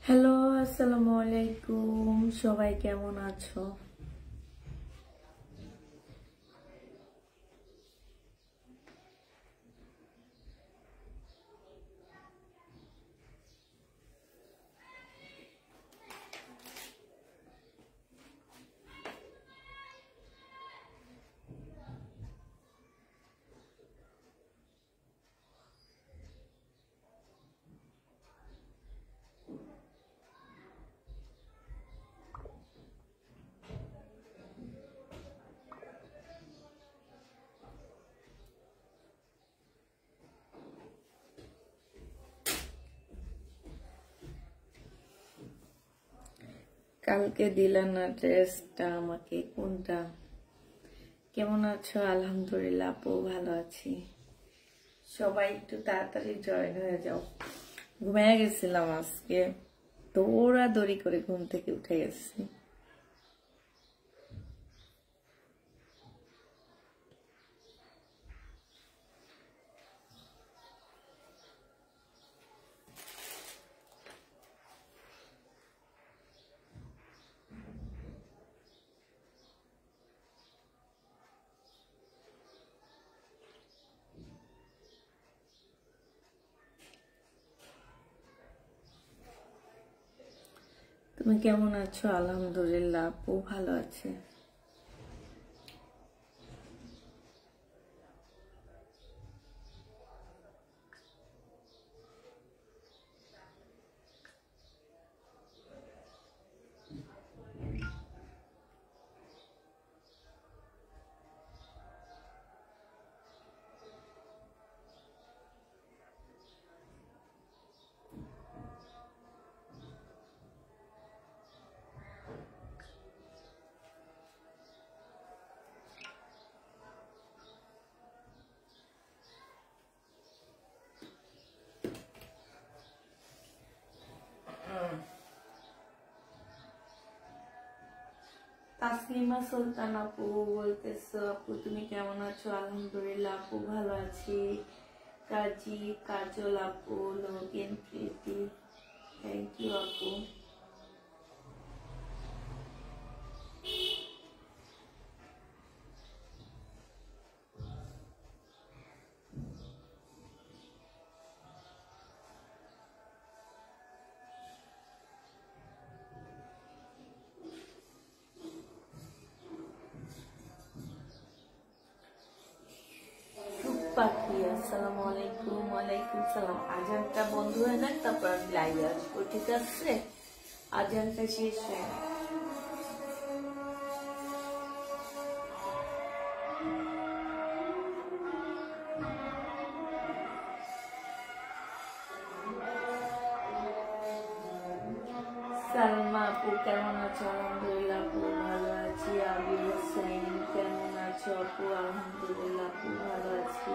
Hello, আসসালামু আলাইকুম। সবাই কেমন আছো? কালকে দিলা না ড্রেসটা আমাকে, কোনটা? কেমন আছো? আলহামদুলিল্লাহ আপু ভালো আছি। সবাই একটু তাড়াতাড়ি জয়েন হয়ে যাও। ঘুমিয়ে গেছিলাম আজকে, দৌড়াদৌড়ি করে ঘুম থেকে উঠে গেছি। তুমি কেমন আছো? আলহামদুলিল্লাহ আপু ভালো আছে। তাসলিমা সুলতান আপু বলতেছো, আপু তুমি কেমন আছো? আলহামদুলিল্লাহ আপু ভালো আছি। কাজী কাজল আপু, লগিন প্রীতি, থ্যাংক ইউ আপু। পাখি আসসালামু আলাইকুম। ওয়ালাইকুম সালাম। আজানটা বন্ধ হয়ে যাক, তারপর আমি লাইভে আসবো, ঠিক আছে? আজানটা শেষ হয়। সালমা আপু কেমন আছো? আলহামদুলিল্লাহ আপু ভালো আছি। আবির হোসেন কেমন আছো আপু? আলহামদুলিল্লাহ আপু ভালো আছি।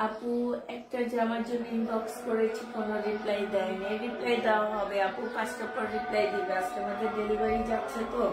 আপু একটা জামার জন্য ইনবক্স করেছি, কোনো রিপ্লাই দেয়নি। রিপ্লাই দেওয়া হবে আপু, 5টার পর রিপ্লাই দিবে। আজকে আমাদের ডেলিভারি যাচ্ছে তো।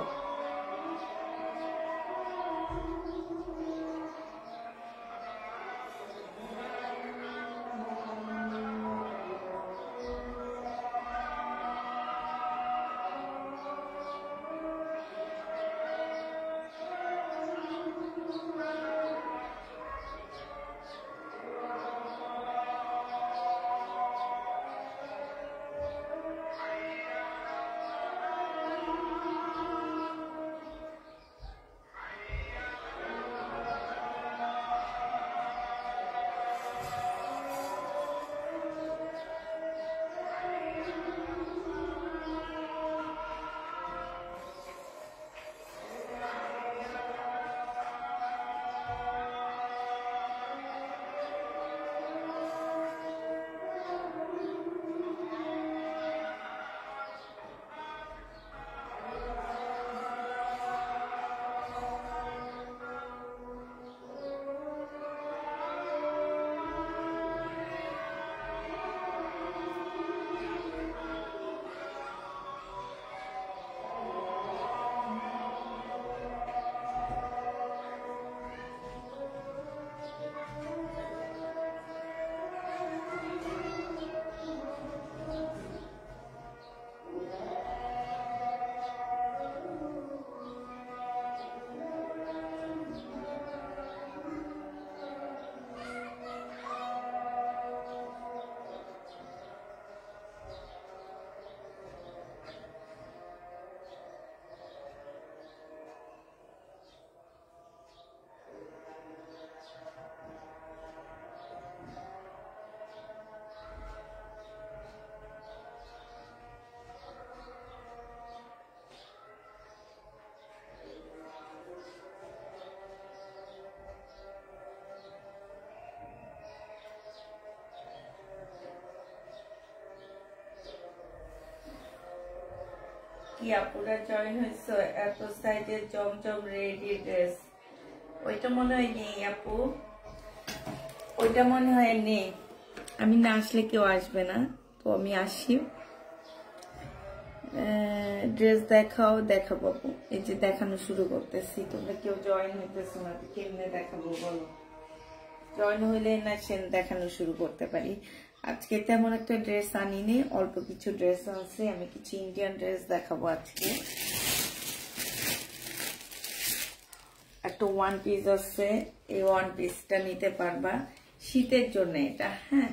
কি আপুরা জয়েন হয়েছে এত সাইজের জমজম রেডি ড্রেস, ওইটা মনে হয় নেই আপু, ওইটা মনে হয় নেই। আমি না আসলে কেউ আসবে না, তো আমি আসি। ড্রেস দেখাও, দেখাবো। এই যে দেখানো শুরু করতেছি, তোমরা কেউ জয়েন হইতেছো না, কেমনে দেখাবো বলো? জয়েন হইলে না সে দেখানো শুরু করতে পারি। আজকে তেমন একটা ড্রেস আনিনি, অল্প কিছু ড্রেস আছে। আমি কিছু ইন্ডিয়ান ড্রেস দেখাবো আজকে। একটা ওয়ান পিস আছে, এই ওয়ান পিসটা নিতে পারবা শীতের জন্য। এটা হ্যাঁ,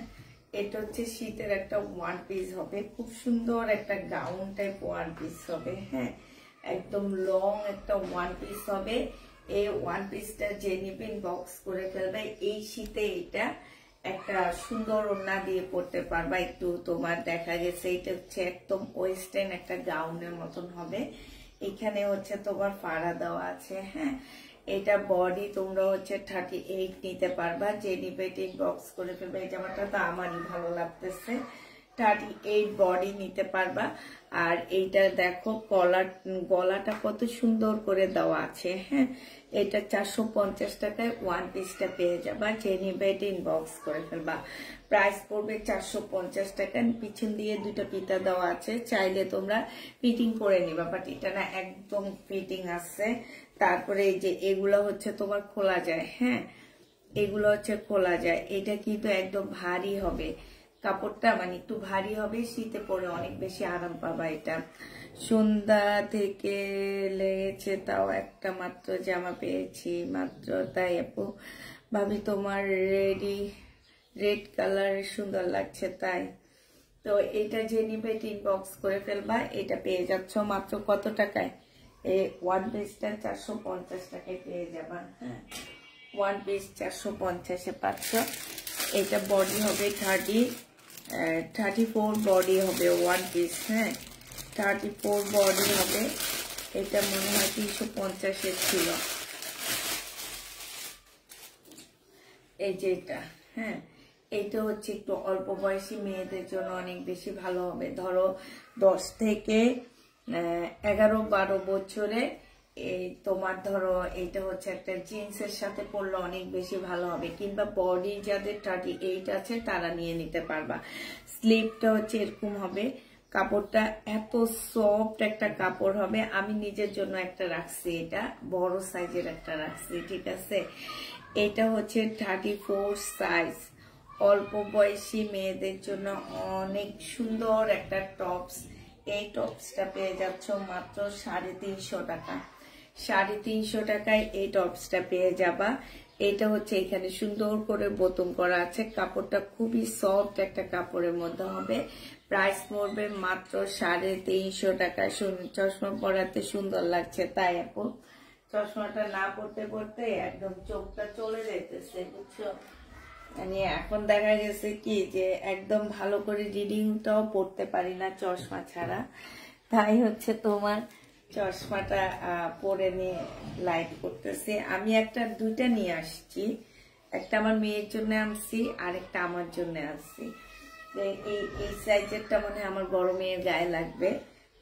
এটা হচ্ছে শীতের একটা ওয়ান পিস হবে, খুব সুন্দর একটা গাউন টাইপ ওয়ান পিস হবে। হ্যাঁ, একদম লং একটা ওয়ান পিস হবে। এই ওয়ান পিসটা যে নিবেন বক্স করে ফেলবে। এই শীতে এটা একটা সুন্দর ওড়না দিয়ে পরতে পারবা। একটু তোমার দেখা গেছে এটা হচ্ছে একদম ওয়েস্টার্ন একটা গাউনের মতন হবে। এখানে হচ্ছে তোমার ফাড়া দেওয়া আছে। হ্যাঁ, এটা বডি তোমরা হচ্ছে 38 নিতে পারবা, যে নিবে বক্স করে ফেলবে। এই জামাটা তো আমারই ভালো লাগতেছে। 38 বডি নিতে পারবা। আর এইটা দেখো গলাটা কত সুন্দর করে দেওয়া আছে। হ্যাঁ, এটা 450 টাকায় ওয়ান পিসটা পেয়ে যাবা, যে নিবে বক্স করে ফেলবা। প্রাইস পড়বে 450 টাকা। পিছন দিয়ে দুটো ফিতা দেওয়া আছে, চাইলে তোমরা ফিটিং করে নিবা, বাট এটা না একদম ফিটিং আছে। তারপরে এই যে এগুলো হচ্ছে তোমার খোলা যায়। হ্যাঁ, এগুলো হচ্ছে খোলা যায়। এটা কিন্তু একদম ভারী হবে কাপড়টা, মানে একটু ভারী হবে, শীতে পরে অনেক বেশি আরাম পাবা। এটা সন্ধ্যা থেকে লেগেছে, তাও একটা মাত্র জামা পেয়েছি মাত্র। তাই আপু ভাবি তোমার রেড কালার সুন্দর লাগছে, তাই তো এটা যে নিবে বক্স করে ফেলবা। এটা পেয়ে যাচ্ছ মাত্র কত টাকায়? এই ওয়ান পিসটা 450 টাকায় পেয়ে যাবা। হ্যাঁ, ওয়ান পিস 450-এ পাচ্ছ। এটা বডি হবে 34 বডি হবে ওয়ান পিস। হ্যাঁ, 34 বডি হবে। এটা মনে হয় 350-এর ছিল। এই যে এটা, হ্যাঁ, এইটা হচ্ছে একটু অল্প বয়সী মেয়েদের জন্য অনেক বেশি ভালো হবে। ধরো 10 থেকে 11-12 বছরে এই তোমার ধরো এটা হচ্ছে একটা জিন্সের সাথে পরলে অনেক বেশি ভালো হবে। কিংবা বডি যাদের 38 আছে তারা নিয়ে নিতে পারবা। স্লিভটা হচ্ছে এরকম হবে, কাপড়টা এত সফট একটা কাপড় হবে। আমি নিজের জন্য একটা রাখছি, এটা বড় সাইজের একটা রাখছি, ঠিক আছে। এটা হচ্ছে 34 সাইজ, অল্প বয়সী মেয়েদের জন্য অনেক সুন্দর একটা টপস। এই টপসটা পেয়ে যাচ্ছ মাত্র 350 টাকা। 350 টাকায় এই টপসটা পেয়ে যাবা। এটা হচ্ছে এখানে সুন্দর করে বোতাম করা আছে, কাপড়টা খুবই সফট একটা কাপড়ের মধ্যে হবে। প্রাইস পড়বে মাত্র 350 টাকা। চশমা পরাতে সুন্দর লাগছে, তাই আপু চশমাটা না পড়তে পড়তে একদম চোখটা চলে যেতেছে, বুঝছো। মানে এখন দেখা গেছে কি যে একদম ভালো করে রিডিংটাও পড়তে পারি না চশমা ছাড়া। তাই হচ্ছে তোমার চশমাটা পরে নিয়ে লাইট করতেছি। আমি দুইটা নিয়ে আসছি, একটা আমার মেয়ের জন্য আনছি আর একটা আমার জন্য আনছি। এই সাইজেরটা মানে আমার বড় মেয়ের গায়ে লাগবে,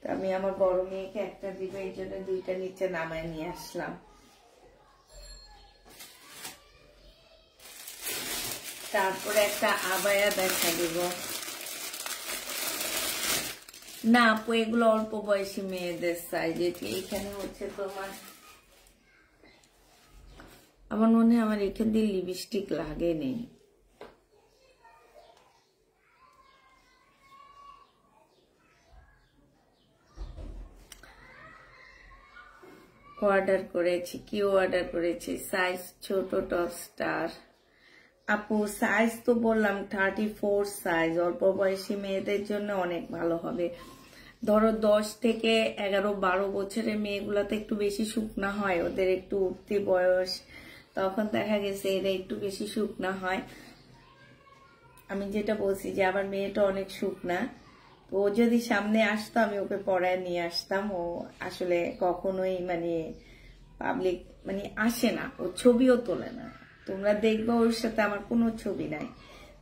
তো আমি আমার বড় মেয়েকে একটা দিব, এই জন্য দুইটা নিচে নামায় নিয়ে আসলাম। তারপরে একটা আবায়া দেখা দিব। না আপু, এগুলো অল্প বয়সী মেয়েদের সাইজ। এখানে হচ্ছে তোমার, আমার মনে হয় আমার এখান দিয়ে লিপস্টিক লাগে নেই। অর্ডার করেছি, কি অর্ডার করেছি? সাইজ ছোট টপ স্টার। আপু সাইজ তো বললাম 34 সাইজ, অল্প বয়সী মেয়েদের জন্য অনেক ভালো হবে। ধরো 10 থেকে 11-12 বছরের মেয়েগুলোতে একটু বেশি শুকনা হয়, ওদের একটু উঠতি বয়স, তখন দেখা গেছে এরা একটু বেশি শুকনা হয়। আমি যেটা বলছি যে আমার মেয়েটা অনেক শুকনা, তো ও যদি সামনে আসতো আমি ওকে পড়ায় নিয়ে আসতাম। ও আসলে কখনোই মানে পাবলিক মানে আসে না, ও ছবিও তোলে না। তোমরা দেখবে ওর সাথে আমার কোনো ছবি নাই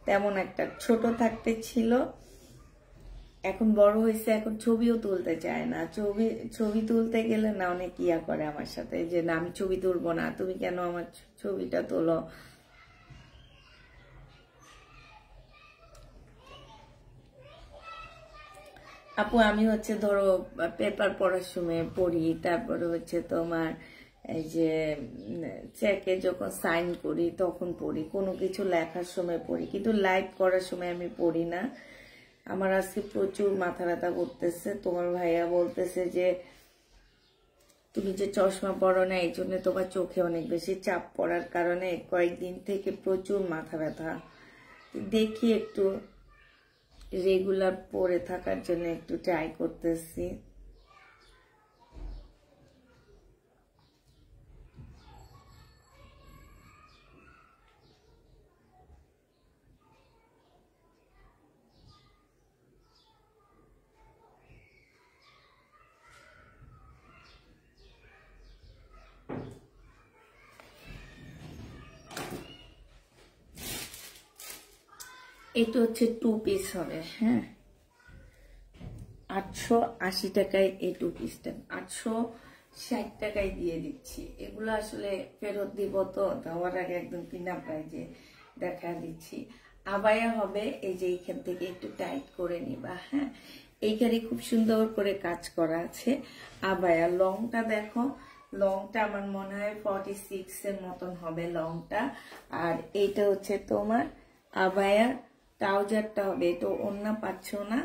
তেমন একটা। ছোট থাকতে ছিল, এখন বড় হয়েছে, এখন ছবিও তুলতে চায় না। ছবি তুলতে গেলে না অনেক ইয়া করে আমার সাথে, যে না আমি ছবি তুলবো না, তুমি কেন আমার ছবিটা তোলো। আপু আমি হচ্ছে ধরো পেপার পড়ার সময় পড়ি, তারপরে হচ্ছে তোমার এই যে চেকে যখন সাইন করি তখন পড়ি, কোনো কিছু লেখার সময় পড়ি, কিন্তু লাইভ করার সময় আমি পড়ি না। আমার আজকে প্রচুর মাথা ব্যথা করতেছে। তোমার ভাইয়া বলতেছে যে তুমি যে চশমা পরো না এই জন্য তোমার চোখে অনেক বেশি চাপ পড়ার কারণে কয়েকদিন থেকে প্রচুর মাথা ব্যথা। দেখি একটু রেগুলার পরে থাকার জন্য একটু ট্রাই করতেছি। এটা হচ্ছে 2 পিস হবে, হ্যাঁ 880 টাকায় এই 2 পিসটা 860 টাকায় দিয়ে দিচ্ছি। এগুলো আসলে ফেরত দিব, তো দেওয়ার আগে একদম কিনা প্রাইজে দেখা দিচ্ছি। আবায়া হবে এই যে এইখান থেকে একটু টাইট করে নিবা, হ্যাঁ এইখানে খুব সুন্দর করে কাজ করা আছে। আবায়া লংটা দেখো, লংটা আমার মনে হয় 46 এর মতন হবে লংটা। আর এইটা হচ্ছে তোমার আবায়া ট্রাউজারটা হবে, তো ওন্না পাচ্ছ না,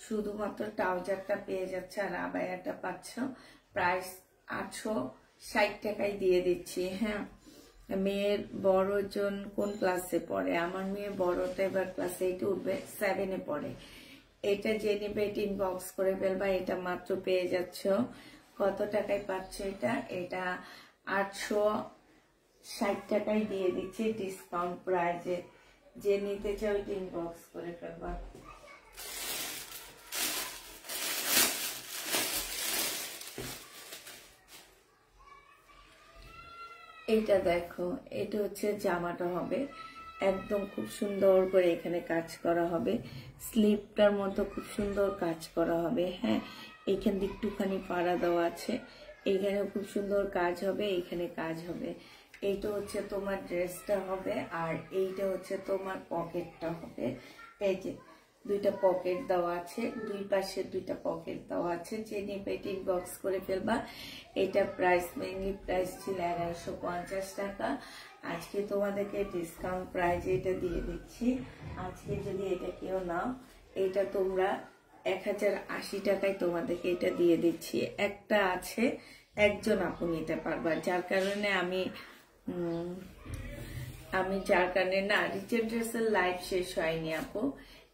শুধুমাত্র ট্রাউজারটা পেয়ে যাচ্ছে আর আবায়াটা পাচ্ছ। প্রাইস 860 টাকায় দিয়ে দিচ্ছি। হ্যাঁ মেয়ের বড়জন কোন ক্লাসে পড়ে? আমার মেয়ে বড়টা এবার ক্লাস 8 উঠবে, 7-এ পড়ে। এটা যে নিবে এটা ইনবক্স করে ফেলবা, এটা মাত্র পেয়ে যাচ্ছ কত টাকায় পাচ্ছ? এটা 860 টাকায় দিয়ে দিচ্ছি ডিসকাউন্ট প্রাইজে। যে নিতে চাও এটা ইনবক্স করে ফেলবা। এইটা দেখো, এটা হচ্ছে জামাটা হবে একদম খুব সুন্দর করে এখানে কাজ করা হবে, স্লিপটার মতো খুব সুন্দর কাজ করা হবে। হ্যাঁ এইখান দিয়ে একটুখানি পাড়া দেওয়া আছে, এইখানে খুব সুন্দর কাজ হবে, এইখানে কাজ হবে। এইটা হচ্ছে তোমার ড্রেসটা হবে, আর এইটা হচ্ছে তোমার পকেটটা হবে। এই যে দুইটা পকেট দেওয়া আছে, দুই পাশে দুইটা পকেট দেওয়া আছে। যে নিবে এটা ইনবক্স করে ফেলবা। এটা প্রাইস মেইনলি প্রাইস ছিল 1150 টাকা, আজকে তোমাদেরকে ডিসকাউন্ট প্রাইজে এটা দিয়ে দিচ্ছি। আজকে যদি এটা কেউ নাও, এটা তোমরা 1080 টাকায় তোমাদেরকে এটা দিয়ে দিচ্ছি। একটা আছে, একজন আপু নিতে পারবা, যার কারণে আমি না রিচের ড্রেসের লাইভ শেষ হয়নি আপু,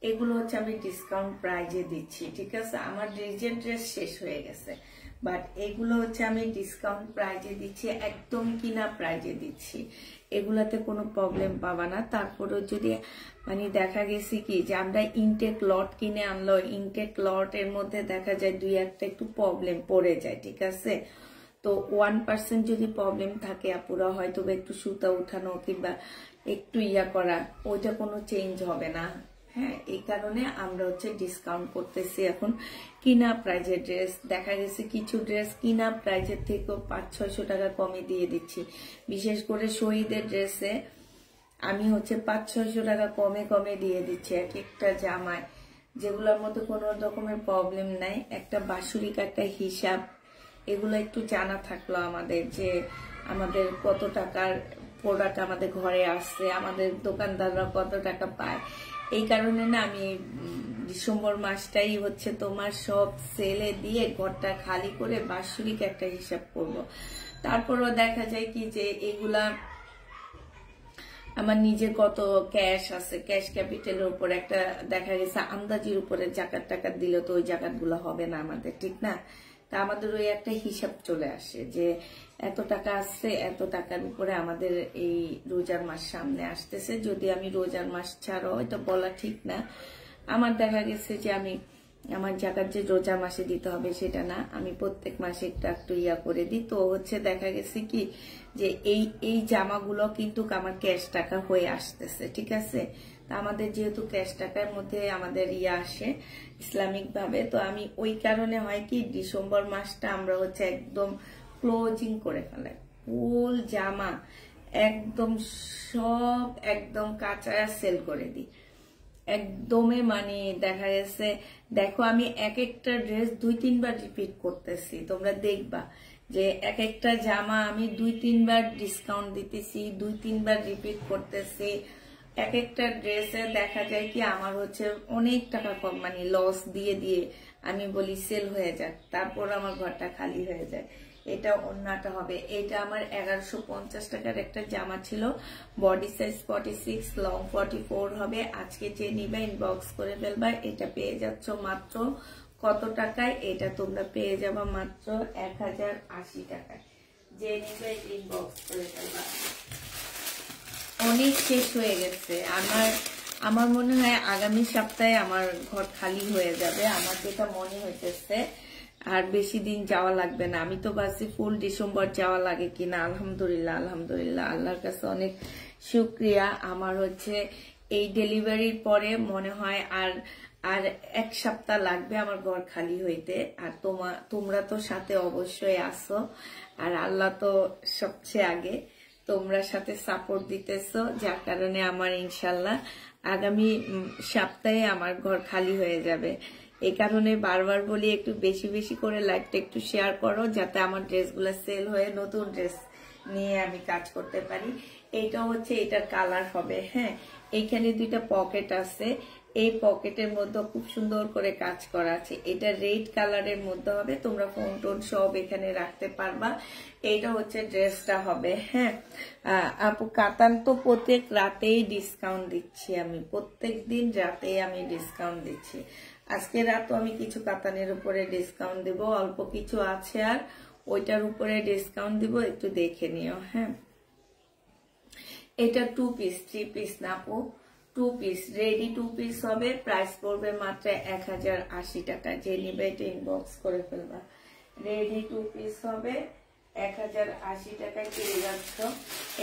এগুলো হচ্ছে আমি ডিসকাউন্ট প্রাইজে দিচ্ছি, ঠিক আছে? আমার রিচের ড্রেস শেষ হয়ে গেছে, বাট এগুলো হচ্ছে আমি ডিসকাউন্ট প্রাইজে দিচ্ছি, একদম কিনা প্রাইজে দিচ্ছি, এগুলাতে কোনো প্রবলেম পাবা না। তারপরেও যদি মানে দেখা গেছে কি যে আমরা ইনটেক লট কিনে আনলো, ইনটেক লট এর মধ্যে দেখা যায় দুই একটা একটু প্রবলেম পড়ে যায়, ঠিক আছে? তো 1% যদি প্রবলেম থাকে আপুরা হয়তো একটু সুতা উঠানো কিংবা একটু ইয়া করা, ওইটা কোনো চেঞ্জ হবে না। হ্যাঁ এই কারণে আমরা হচ্ছে ডিসকাউন্ট করতেছি এখন। কিনা প্রাইজের ড্রেস দেখা গেছে কিছু ড্রেস কিনা প্রাইজের থেকেও 500-600 টাকা কমে দিয়ে দিচ্ছি। বিশেষ করে শহীদের ড্রেসে আমি হচ্ছে 500-600 টাকা কমে দিয়ে দিচ্ছি এক একটা জামায়, যেগুলোর মধ্যে কোনো রকমের প্রবলেম নাই। একটা বাৎসরিক একটা হিসাব, এগুলো একটু জানা থাকলো আমাদের, যে আমাদের কত টাকার প্রোডাক্ট আমাদের ঘরে আসছে, আমাদের দোকানদাররা কত টাকা পায়। এই কারণে না আমি ডিসেম্বর মাসটাই হচ্ছে তোমার সব সেলে দিয়ে ঘরটা খালি করে বাৎসরিক একটা হিসাব করব। তারপরও দেখা যায় কি যে এগুলা আমার নিজের কত ক্যাশ আছে, ক্যাশ ক্যাপিটালের উপর একটা দেখা গেছে আন্দাজির উপরে জাকাত টাকাত দিলে তো ওই জাকাত গুলো হবে না আমাদের, ঠিক না? তা আমাদের ওই একটা হিসাব চলে আসে যে এত টাকা আসছে, এত টাকার উপরে আমাদের এই রোজার মাস সামনে আসতেছে। যদি আমি রোজার মাস ছাড়াও, এটা বলা ঠিক না, আমার দেখা গেছে যে আমি আমার জাকাত যে রোজার মাসে দিতে হবে সেটা না, আমি প্রত্যেক মাসে একটু ইয়া করে দিই। তো হচ্ছে দেখা গেছে কি যে এই জামাগুলো কিন্তু আমার ক্যাশ টাকা হয়ে আসতেছে, ঠিক আছে? তা আমাদের যেহেতু ক্যাশ টাকার মধ্যে আমাদের আসে ইসলামিক ভাবে, তো আমি ওই কারণে হয় কি ডিসেম্বর মাসটা আমরা হচ্ছে একদম ক্লোজিং করে ফেলাই, ফুল জামা একদম সব একদম কাঁচা সেল করে দিই একদমই। মানে দেখা গেছে, দেখো আমি এক একটা ড্রেস 2-3 বার রিপিট করতেছি, তোমরা দেখবা যে এক একটা জামা আমি 2-3 বার ডিসকাউন্ট দিতেছি, 2-3 বার রিপিট করতেছি। এক একটা ড্রেসে দেখা যায় কি আমার হচ্ছে অনেক টাকা কম, মানে লস দিয়ে দিয়ে আমি বলি সেল হয়ে যাক, তারপর আমার ঘরটা খালি হয়ে যায়। এটা ওন্নাটা হবে, এটা আমার 1150 টাকার একটা জামা ছিল, বডি সাইজ 46, লং 44 হবে। আজকে যে নিবা ইনবক্স করে ফেলবা, এটা পেয়ে যাচ্ছ মাত্র কত টাকায়? এটা তোমরা পেয়ে যাবা মাত্র 1080 টাকায়। যে নিবে ইনবক্স করে ফেলবা। অনেক শেষ হয়ে গেছে আমার মনে হয় আগামী সপ্তাহে আমার ঘর খালি হয়ে যাবে, আমার যেটা মনে হইতেছে। আর বেশি দিন যাওয়া লাগবে না, আমি তো ভাবছি ফুল ডিসেম্বর যাওয়া লাগে কিনা। আলহামদুলিল্লাহ আলহামদুলিল্লাহ, আল্লাহর কাছে অনেক শুকরিয়া। আমার হচ্ছে এই ডেলিভারির পরে মনে হয় আর 1 সপ্তাহ লাগবে আমার ঘর খালি হইতে। আর তোমরা তো সাথে অবশ্যই আসো, আর আল্লাহ তো সবচেয়ে আগে, তোমরা সাথে সাপোর্ট দিতেছো, যার কারণে আমার ইনশাল্লাহ আগামী সপ্তাহে আমার ঘর খালি হয়ে যাবে। এই কারণে বারবার বলি একটু বেশি বেশি করে লাইভটা একটু শেয়ার করো, যাতে আমার ড্রেসগুলো সেল হয়ে নতুন ড্রেস নিয়ে আমি কাজ করতে পারি। এইটা হচ্ছে এটার কালার হবে। হ্যাঁ, এইখানে 2টা পকেট আছে, এই পকেটের মধ্যে খুব সুন্দর করে কাজ করা আছে। এটা রেড কালারের মধ্যে হবে, তোমরা ফোন টোন সব এখানে রাখতে পারবা। এইটা হচ্ছে ড্রেসটা হবে। হ্যাঁ আপু, কাতান তো প্রত্যেক রাতেই ডিসকাউন্ট দিচ্ছি আমি, প্রত্যেক দিন রাতেই আমি ডিসকাউন্ট দিচ্ছি। আজকে রাতও আমি কিছু কাতানের উপরে ডিসকাউন্ট দিব, অল্প কিছু আছে আর ওইটার উপরে ডিসকাউন্ট দিব, একটু দেখে নিও। হ্যাঁ, এটা 2 পিস 3 পিস না আপু, 2 পিস রেডি 2 পিস হবে, প্রাইস পড়বে মাত্র 1080 টাকা। যে নিবে এটা ইনবক্স করে ফেলবা। রেডি 2 পিস হবে, 1080 টাকায় পেয়ে যাচ্ছ।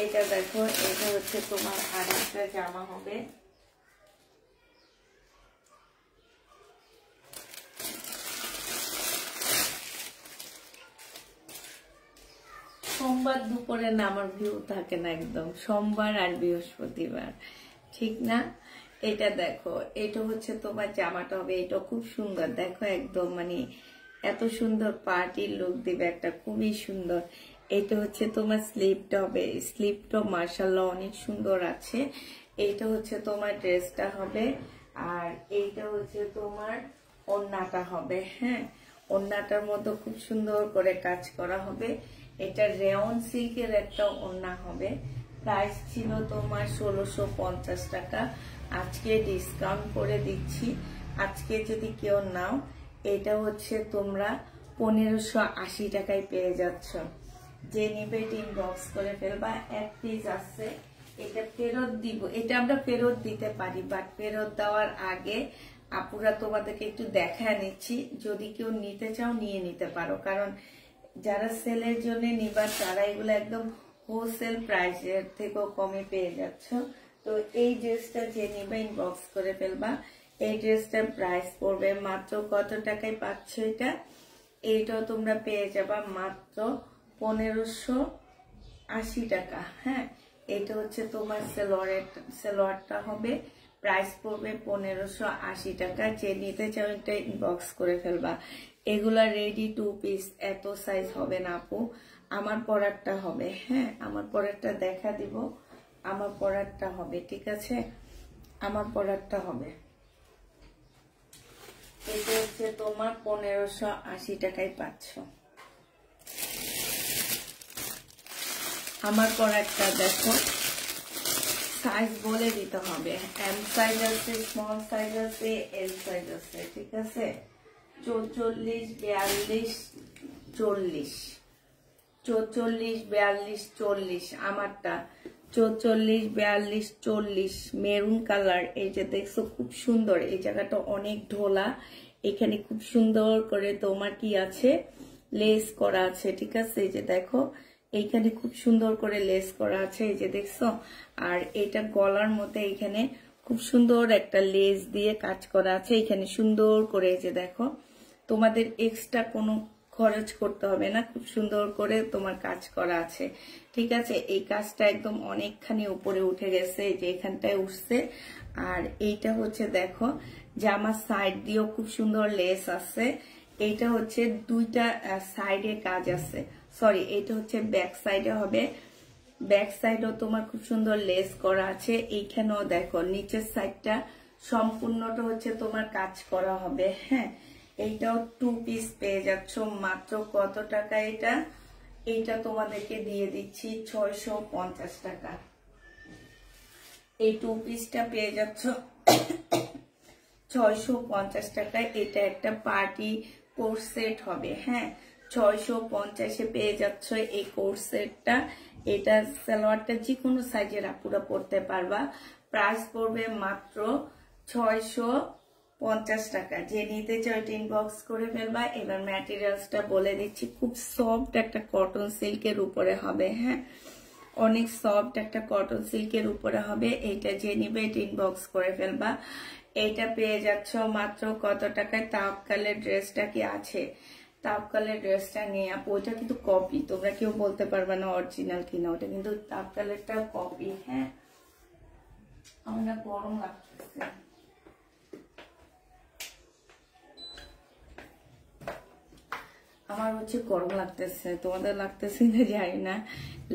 এটা দেখো, এটা হচ্ছে তোমার আরেকটা জামা হবে। সোমবার দুপুরে না আমার ভিউ থাকে না, একদম সোমবার আর বৃহস্পতিবার, ঠিক না? এটা দেখো, এটা হচ্ছে তোমার জামাটা হবে, এটা খুব সুন্দর। দেখো একদম মানে এত সুন্দর পার্টির লুক দিবে একটা, খুবই সুন্দর। এটা হচ্ছে তোমার স্লিপটা হবে, স্লিপটা মার্শাল্লাহ অনেক সুন্দর আছে। এইটা হচ্ছে তোমার ড্রেসটা হবে, আর এইটা হচ্ছে তোমার ওড়নাটা হবে। হ্যাঁ, ওড়নাটার মধ্যে খুব সুন্দর করে কাজ করা হবে। এটা রেয়ন সিল্কের একটা ওড়না হবে। প্রাইস ছিল তোমার 1650 টাকা, আজকে ডিসকাউন্ট করে দিচ্ছি। আজকে যদি কেউ নাও, এটা হচ্ছে তোমরা 1580 টাকায় পেয়ে যাচ্ছ। যে নিবে ইনবক্স করে ফেলবা। 1 পিস আছে, এটা ফেরত দিব, এটা আমরা ফেরত দিতে পারি, বাট ফেরত দেওয়ার আগে আপুরা তোমাদেরকে একটু দেখায় নিচ্ছি, যদি কেউ নিতে চাও নিয়ে নিতে পারো। কারণ যারা সেলের জন্য নিবা তারা এগুলো একদম হোলসেল প্রাইসের থেকেও কমে পেয়ে যাচ্ছ। তো এই ড্রেসটা যে নিবা ইনবক্স করে ফেলবা। এই ড্রেসটার প্রাইস পড়বে মাত্র কত টাকায় পাচ্ছ এটা? এইটাও তোমরা পেয়ে যাবা মাত্র 1580 টাকা। হ্যাঁ, এটা হচ্ছে তোমার সেলোয়ারটা হবে, প্রাইস পড়বে 1580 টাকা। যে নিতে চাও এটা ইনবক্স করে ফেলবা। এগুলা রেডি 2 পিস, এত সাইজ হবে না আপু, আমার পরারটা হবে। হ্যাঁ, আমার পরারটা দেখা দিব, আমার পরারটা হবে, ঠিক আছে? আমার পরারটা হবে। এটা হচ্ছে তোমার 1580 টাকায় পাচ্ছ। আমার পরারটা দেখো, সাইজ বলে দিতে হবে। এম সাইজ আছে, স্মল সাইজ আছে, এল সাইজ আছে, ঠিক আছে? 44, 42, 40, 44, 42, 40। আমারটা 44, 42, 40 মেরুন কালার। এই যে দেখছো খুব সুন্দর, এই জায়গাটা অনেক ঢোলা, এখানে খুব সুন্দর করে তোমার কি আছে, লেস করা আছে, ঠিক আছে? এই যে দেখো এইখানে খুব সুন্দর করে লেস করা আছে, এই যে দেখছো। আর এটা গলার মধ্যে এখানে খুব সুন্দর একটা লেস দিয়ে কাজ করা আছে। এখানে সুন্দর করে এই যে দেখো, তোমাদের এক্সট্রা কোনো খরচ করতে হবে না, খুব সুন্দর করে তোমার কাজ করা আছে। ঠিক আছে, এই কাজটা একদম অনেকখানি উপরে উঠে গেছে, এই যে এখানটায় উঠছে। আর এইটা হচ্ছে দেখো জামার সাইড দিয়েও খুব সুন্দর লেস আছে। এইটা হচ্ছে দুইটা সাইডে কাজ আছে, সরি এইটা হচ্ছে ব্যাক সাইডে হবে। ব্যাক সাইডেও তোমার খুব সুন্দর লেস করা আছে। এইখানেও দেখো নিচের সাইডটা সম্পূর্ণটা হচ্ছে তোমার কাজ করা হবে। হ্যাঁ, এইটাও 2 পিস পেয়ে যাচ্ছ মাত্র কত টাকা এটা? এইটা তোমাদেরকে দিয়ে দিচ্ছি 650 টাকা। এই 2 পিসটা পেয়ে যাচ্ছ 650 টাকায়। এটা একটা পার্টি কোর্স সেট হবে। হ্যাঁ, 650-এ পেয়ে যাচ্ছ এই কোর্স সেটটা। এটা সালোয়ারটা যে কোনো সাইজের আপুরা পরতে পারবা। প্রাইস পড়বে মাত্র 650 টাকা। যে নিতে চাও এটা ইনবক্স করে ফেলবা। এবার ম্যাটেরিয়ালসটা বলে দিচ্ছি, খুব সফট একটা কটন সিল্কের উপরে হবে। হ্যাঁ, অনেক সফট একটা কটন সিল্কের উপরে হবে। এইটা যে নিবে এটা ইনবক্স করে ফেলবা। এইটা পেয়ে যাচ্ছ মাত্র কত টাকায়? তাওয়াক্কালের ড্রেসটা কি আছে? তাওয়াক্কালের ড্রেসটা নিয়ে আপু, ওইটা কিন্তু কপি, তোমরা কেউ বলতে পারবে না অরিজিনাল কিনা, ওটা কিন্তু তাওয়াক্কালেরটা কপি। হ্যাঁ, আমার গরম লাগতেছে। আমার হচ্ছে গরম লাগতেছে, তোমাদের লাগতেছে না জানি না,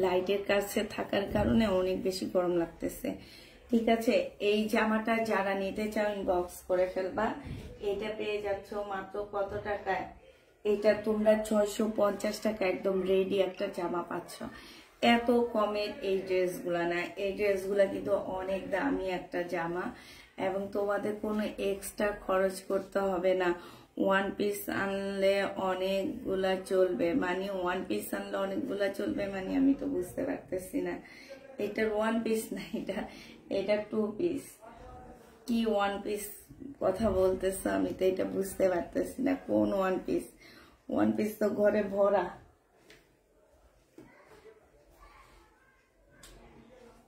লাইটের কাছে থাকার কারণে অনেক বেশি গরম লাগতেছে। ঠিক আছে, এই জামাটা যারা নিতে চাও ইনবক্স করে ফেলবা। এটা পেয়ে যাচ্ছ মাত্র কত টাকায়? এটা তোমরা 650 টাকা একদম রেডি একটা জামা পাচ্ছ। এত কমের এই ড্রেসগুলা না, এই ড্রেসগুলা কিন্তু অনেক দামি একটা জামা, এবং তোমাদের কোনো এক্সট্রা খরচ করতে হবে না। 1 পিস আনলে অনেকগুলা চলবে, মানে 1 পিস আনলে অনেকগুলা চলবে মানে আমি তো বুঝতে পারতেছি না। এটার 1 পিস না, এটা 2 পিস। কি 1 পিস কথা বলতেছো? আমি তো এটা বুঝতে পারতেছি না কোন 1 পিস। 1 পিস তো ঘরে ভরা।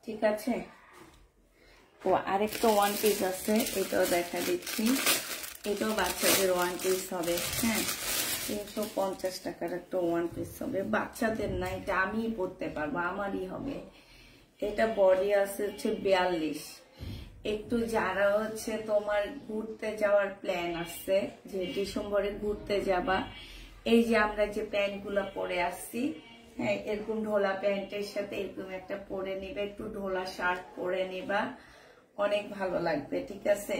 ঠিক আছে, ও আরেকটা 1 পিস আছে, এটাও দেখা দিচ্ছি। এটাও বাচ্চাদের 1 পিস হবে। হ্যাঁ, 350 টাকার একটা 1 পিস হবে। বাচ্চাদের না, এটা আমিই পরতে পারবো, আমারই হবে। এটা বডি আছে হচ্ছে 42। একটু যারা হচ্ছে তোমার ঘুরতে যাওয়ার প্ল্যান আছে, যে ডিসেম্বরে ঘুরতে যাবা, এই যে আমরা যে প্যান্ট গুলা পরে আসছি, হ্যাঁ, এরকম ঢোলা প্যান্টের সাথে এরকম একটা পরে নিবে, একটু ঢোলা শার্ট পরে নিবা, অনেক ভালো লাগবে। ঠিক আছে,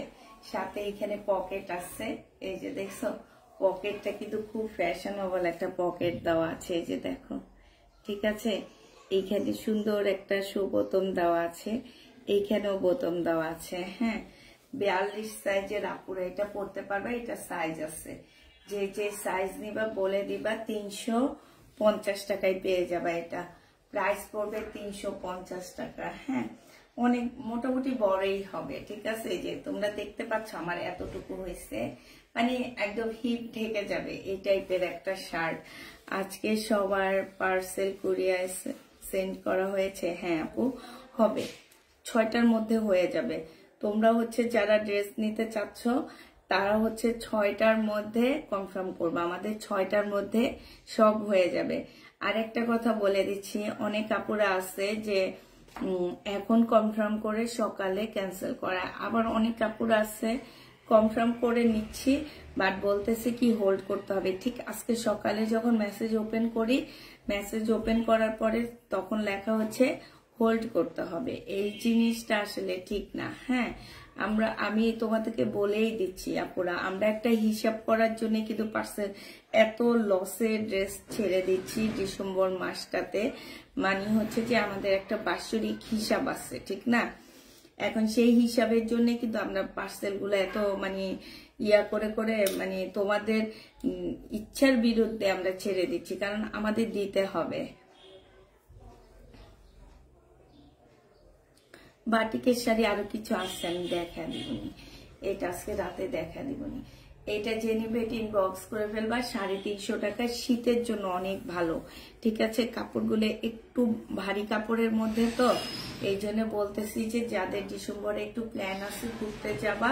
সাথে এখানে পকেট আছে, এই যে দেখছো পকেটটা কিন্তু খুব ফ্যাশনেবল একটা পকেট দেওয়া আছে, এই যে দেখো। ঠিক আছে, এইখানে সুন্দর একটা বোতাম দেওয়া আছে, এইখানেও বোতাম দেওয়া আছে। হ্যাঁ, 42 সাইজের আপুরা এটা পরতে পারবে। এটা সাইজ আছে, যে যে সাইজ নিবা বলে দিবা, 350 টাকায় পেয়ে যাবা। এটা প্রাইস পড়বে 350 টাকা। হ্যাঁ, অনেক মোটামুটি বড়ই হবে। ঠিক আছে, যে তোমরা দেখতে পাচ্ছ আমার এতটুকু হয়েছে, মানে একদম হিপ ঢেকে যাবে এই টাইপের একটা শার্ট। আজকে সবার পার্সেল কুরিয়ার সেন্ড করা হয়েছে। হ্যাঁ আপু, হবে 6টার মধ্যে হয়ে যাবে। তোমরা হচ্ছে যারা ড্রেস নিতে চাচ্ছ তারা হচ্ছে 6টার মধ্যে কনফার্ম করবে, আমাদের 6টার মধ্যে সব হয়ে যাবে। আর একটা কথা বলে দিচ্ছি, অনেক আপুরা আছে যে এখন কনফার্ম করে সকালে ক্যান্সেল করা, আবার অনেক কাপড় আছে কনফার্ম করে নিচ্ছি বাট বলতেছে কি হোল্ড করতে হবে। ঠিক আজকে সকালে যখন মেসেজ ওপেন করি, মেসেজ ওপেন করার পরে তখন লেখা হচ্ছে হোল্ড করতে হবে। এই জিনিসটা আসলে ঠিক না। হ্যাঁ, আমি তোমাদেরকে বলেই দিচ্ছি আপুরা, আমরা একটা হিসাব করার জন্য কিন্তু পার্সেল এত লসে ড্রেস ছেড়ে দিচ্ছি ডিসেম্বর মাসটাতে, মানে হচ্ছে যে আমাদের একটা বাৎসরিক হিসাব আছে, ঠিক না? এখন সেই হিসাবের জন্য কিন্তু আমরা পার্সেল গুলো এত মানে ইয়া করে করে মানে তোমাদের ইচ্ছার বিরুদ্ধে আমরা ছেড়ে দিচ্ছি, কারণ আমাদের দিতে হবে। বাটিকের শাড়ি আরো কিছু আসছে, আমি দেখা দিবনি, এটা আজকে রাতে দেখা দিবনি। এটা যে নিবে এটা ইনবক্স করে ফেলবা। 350 টাকা, শীতের জন্য অনেক ভালো। ঠিক আছে, কাপড়গুলো একটু ভারী কাপড়ের মধ্যে তো এই জন্য বলতেছি যে যাদের ডিসেম্বরে একটু প্ল্যান আছে ঘুরতে যাবা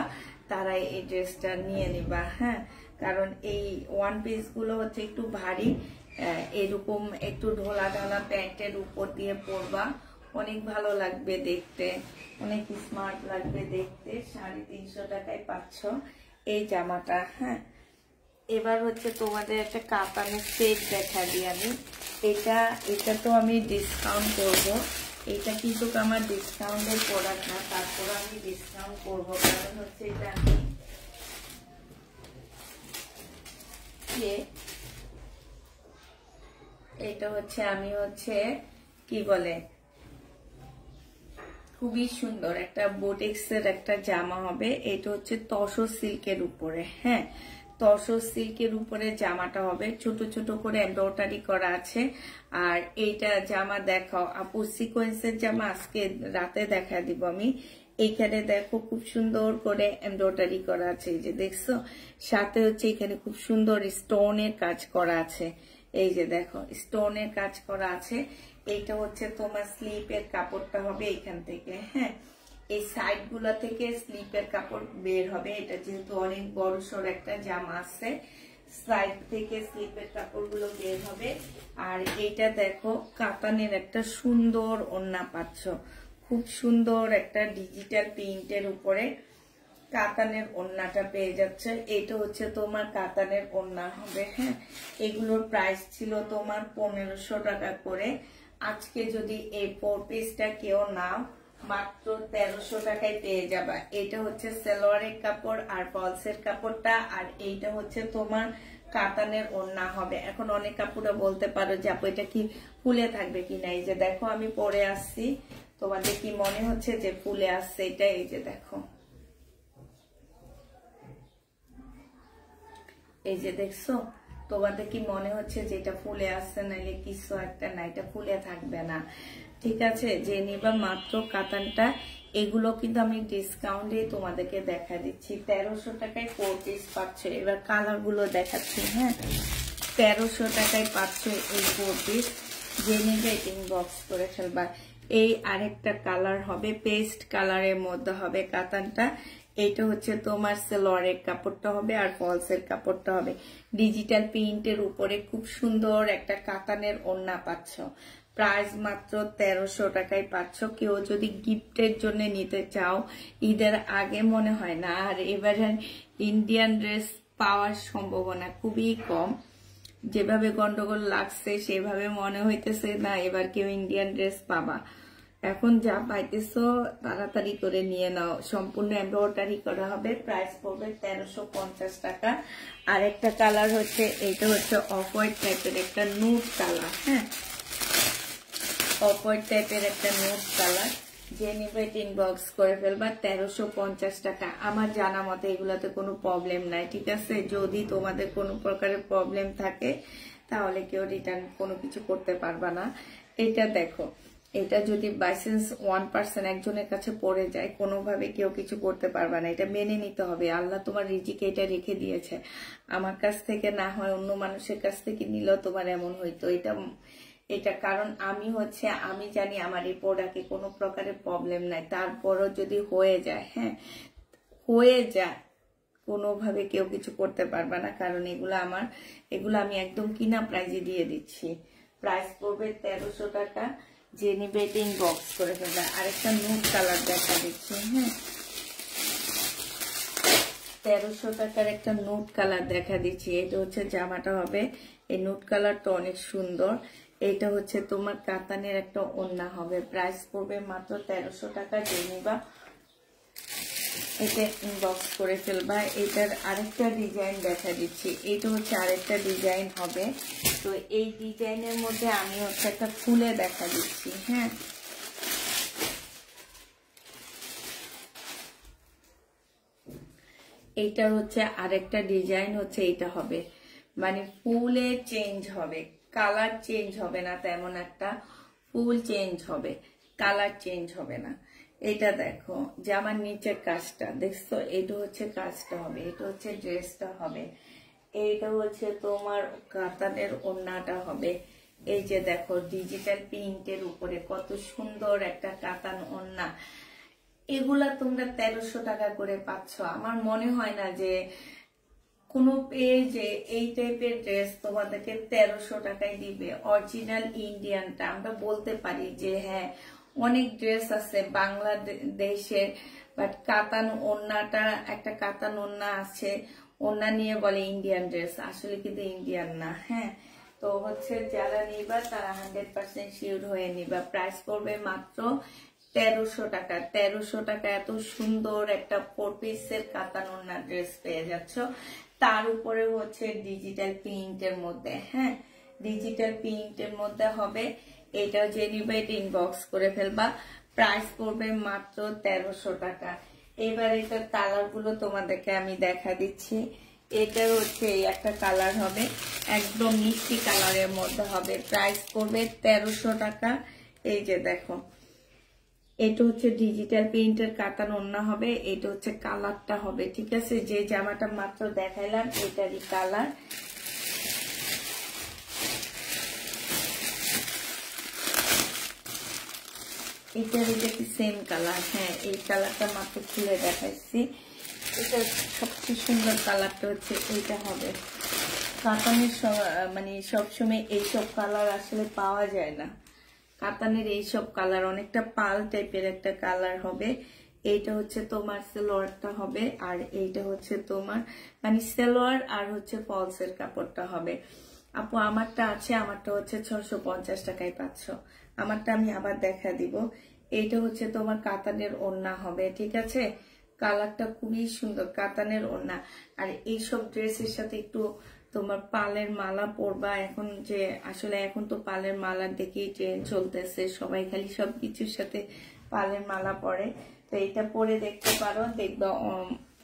তারা এই ড্রেসটা নিয়ে নিবা। হ্যাঁ, কারণ এই ওয়ান পিস গুলো হচ্ছে একটু ভারী, এরকম একটু ঢোলা ঢালা প্যান্টের উপর দিয়ে পরবা, অনেক ভালো লাগবে দেখতে, অনেক স্মার্ট লাগবে দেখতে। 350 টাকায় পাচ্ছ এই জামাটা। হ্যাঁ, এবার হচ্ছে তোমাদের একটা কাতানের সেট দেখা দিই আমি। এটা তো আমি ডিসকাউন্ট করব, এটা কিন্তু আমার ডিসকাউন্টের প্রোডাক্ট না, তারপর আমি ডিসকাউন্ট করব, কারণ হচ্ছে এটা আমি এটা হচ্ছে আমি হচ্ছে কি বলে খুবই সুন্দর একটা বোটেক্সের একটা জামা হবে। এটা হচ্ছে তসর সিল্কের উপরে। হ্যাঁ, তসর সিল্কের উপরে জামাটা হবে, ছোট ছোট করে এমব্রয়ডারি করা আছে। আর এইটা জামা দেখাও আপু, সিকোয়েন্সের জামা আজকে রাতে দেখা দিব আমি। এইখানে দেখো খুব সুন্দর করে এমব্রয়ডারি করা আছে, এই যে দেখছো, সাথে হচ্ছে এখানে খুব সুন্দর স্টোনের কাজ করা আছে, এই যে দেখো স্টোনের কাজ করা আছে। এইটা হচ্ছে তোমার স্লিপের কাপড়টা হবে এইখান থেকে। হ্যাঁ, এই সাইড গুলা থেকে স্লিপের কাপড় বের হবে, এটা যেহেতু অনেক বড় সড় একটা জামা আছে, সাইড থেকে স্লিপের কাপড় গুলো বের হবে। আর এইটা দেখো কাতানের একটা সুন্দর ওড়না পাচ্ছ, খুব সুন্দর একটা ডিজিটাল প্রিন্টের উপরে কাতানের ওড়নাটা পেয়ে যাচ্ছে। এটা হচ্ছে তোমার কাতানের ওড়না হবে। হ্যাঁ, এগুলোর প্রাইস ছিল তোমার 1500 টাকা করে। আজকে যদি এই 4 পিসটা কেউ নাও মাত্র 1300 টাকায় পেয়ে যাবা। এটা হচ্ছে সালোয়ারের কাপড় আর ফলসের কাপড়টা, আর এইটা হচ্ছে তোমার কাতানের ওড়না হবে। এখন অনেক কাপড়া বলতে পারো যে আপু এটা কি ফুলে থাকবে কিনা, এই যে দেখো আমি পরে আসছি, তোমাদের কি মনে হচ্ছে যে ফুলে আসছে? এটা এই যে দেখো, এই যে দেখছো, তোমাদের কি মনে হচ্ছে যে এটা ফুলে আসছে? নাইলে কিছু একটা না, এটা ফুলে থাকবে না। ঠিক আছে, যে নিবা মাত্র কাতানটা। এগুলো কিন্তু আমি ডিসকাউন্টে তোমাদেরকে দেখা দিচ্ছি, 1300 টাকায় 4 পিস পাচ্ছ। এবার কালার গুলো দেখাচ্ছি। হ্যাঁ, 1300 টাকায় পাচ্ছ এই 4 পিস, যে নিবে ইনবক্স করে ফেলবা। এই আরেকটা কালার হবে, পেস্ট কালারের মধ্যে হবে কাতানটা। এইটা হচ্ছে তোমার সালোয়ারের কাপড়টা হবে আর ফলসের কাপড়টা হবে ডিজিটাল প্রিন্টের উপরে, খুব সুন্দর একটা কাতানের ওড়না পাচ্ছ। প্রাইস মাত্র 1300 টাকায় পাচ্ছ। কেউ যদি গিফটের জন্য নিতে চাও, ঈদের আগে মনে হয় না আর এবারে ইন্ডিয়ান ড্রেস পাওয়ার সম্ভাবনা খুবই কম। যেভাবে গন্ডগোল লাগছে সেভাবে মনে হইতেছে না এবার কেউ ইন্ডিয়ান ড্রেস পাবা। এখন যা পাইতেছো তাড়াতাড়ি করে নিয়ে নাও, সম্পূর্ণ এমব্রয়ডারি করা হবে। প্রাইস পড়বে 1350 টাকা। আর একটা কালার হচ্ছে, এইটা হচ্ছে অফ হোয়াইট টাইপের একটা নুড কালার। হ্যাঁ, অফ হোয়াইট টাইপের একটা নুড কালার, যে নিবে ইনবক্স করে ফেলবা। 1350 টাকা। আমার জানা মতে এগুলাতে কোনো প্রবলেম নাই। ঠিক আছে, যদি তোমাদের কোনো প্রকারের প্রবলেম থাকে তাহলে কেউ রিটার্ন কোনো কিছু করতে পারবা না। এটা দেখো, এটা যদি বাইসেন্স 1% একজনের কাছে পড়ে যায়, কোনোভাবে কেউ কিছু করতে পারবে না, এটা মেনে নিতে হবে। আল্লাহ তোমার রিজিকে এটা রেখে দিয়েছে, আমার কাছ থেকে না হয় অন্য মানুষের কাছ থেকে নিলেও তোমার এমন হইতো। এটা কারণ আমি জানি আমার এই প্রোডাক্টে কোনো প্রকারের প্রবলেম নাই, তারপরও যদি হয়ে যায়, হ্যাঁ হয়ে যায়, কোনোভাবে কেউ কিছু করতে পারবে না, কারণ এগুলো আমি একদম কিনা প্রাইজে দিয়ে দিচ্ছি। প্রাইস পড়বে 1300 টাকা। যে নিবে ইনবক্স করে ফেলবে। আরেকটা নুড কালার দেখা দিচ্ছি। হ্যাঁ, 1300 টাকার একটা নুড কালার দেখা দিচ্ছি। এটা হচ্ছে জামাটা হবে, এই নুড কালারটা অনেক সুন্দর। এটা হচ্ছে তোমার কাতানের একটা ওড়না হবে। প্রাইস পড়বে মাত্র 1300 টাকা। যে নিবা এটা ইনবক্স করে ফেলবা। এটার আরেকটা ডিজাইন দেখা দিচ্ছি, এইটা হচ্ছে আরেকটা ডিজাইন হবে। তো এই ডিজাইনের মধ্যে আমি হচ্ছে একটা ফুলে দেখা দিচ্ছি। হ্যাঁ, এইটার হচ্ছে আরেকটা ডিজাইন হচ্ছে, এইটা হবে মানে ফুলে চেঞ্জ হবে, কালার চেঞ্জ হবে না তেমন একটা, ফুল চেঞ্জ হবে, কালার চেঞ্জ হবে না। এটা দেখো জামার নিচের কাজটা দেখছো, এটা হচ্ছে কাজটা হবে, এটা হচ্ছে ড্রেসটা হবে, এইটা হচ্ছে তোমার কাতানের ওড়নাটা হবে। এই যে দেখো ডিজিটাল প্রিন্টের উপরে কত সুন্দর একটা কাতান ওড়না। এগুলা তোমরা 1300 টাকা করে পাচ্ছ। আমার মনে হয় না যে কোনো পেজে এই টাইপের ড্রেস তোমাদেরকে 1300 টাকায় দিবে। অরিজিনাল ইন্ডিয়ানটা আমরা বলতে পারি যে হ্যাঁ অনেক ড্রেস আছে বাংলাদেশের, বাট কাতান ওড়নাটা একটা কাতান ওড়না আছে, ওড়না নিয়ে বলে ইন্ডিয়ান ড্রেস, আসলে কিন্তু ইন্ডিয়ান না। হ্যাঁ, তো হচ্ছে যারা নিবা তারা 100% শিওর হয়ে নিবা। প্রাইস পড়বে মাত্র 1300 টাকা। 1300 টাকা এত সুন্দর একটা 4 পিসের কাতান ওড়না ড্রেস পেয়ে যাচ্ছ, তার উপরে হচ্ছে ডিজিটাল প্রিন্টের মধ্যে। হ্যাঁ, ডিজিটাল প্রিন্টের মধ্যে হবে। এটাও যে নিবে এটা ইনবক্স করে ফেলবা। প্রাইস পড়বে মাত্র 1300 টাকা। এবার এটার কালার গুলো তোমাদেরকে আমি দেখা দিচ্ছি। এটার হচ্ছে একটা কালার হবে, একদম মিষ্টি কালারের মধ্যে হবে। প্রাইস পড়বে 1300 টাকা। এই যে দেখো, এটা হচ্ছে ডিজিটাল প্রিন্টের কাতান ওড়না হবে। এটা হচ্ছে কালারটা হবে, ঠিক আছে। যে জামাটা মাত্র দেখাইলাম এটারই কালার। এটা কি সেম কালার? হ্যাঁ, এই কালারটা মাত্র খুলে দেখাইছি। এটা সবচেয়ে সুন্দর কালারটা হচ্ছে এইটা হবে। কাতানের মানে সবসময় এইসব কালার আসলে পাওয়া যায় না। কাতানের এইসব কালার অনেকটা পাল টাইপের একটা কালার হবে। এইটা হচ্ছে তোমার সালোয়ারটা হবে, আর এইটা হচ্ছে তোমার মানে সালোয়ার আর হচ্ছে ফলসের কাপড়টা হবে। আপু আমারটা আছে, আমারটা হচ্ছে 650 টাকায় পাচ্ছ। আমারটা আমি আবার দেখা দিব। এইটা হচ্ছে তোমার কাতানের ওড়না হবে, ঠিক আছে। কালারটা খুবই সুন্দর, কাতানের ওড়না। আর এইসব ড্রেসের সাথে একটু তোমার পালের মালা পরবা। এখন যে আসলে এখন তো পালের মালার দেখেই ট্রেন্ড চলতেছে, সবাই খালি সবকিছুর সাথে পালের মালা পরে। তো এটা পরে দেখতে পারো, দেখবা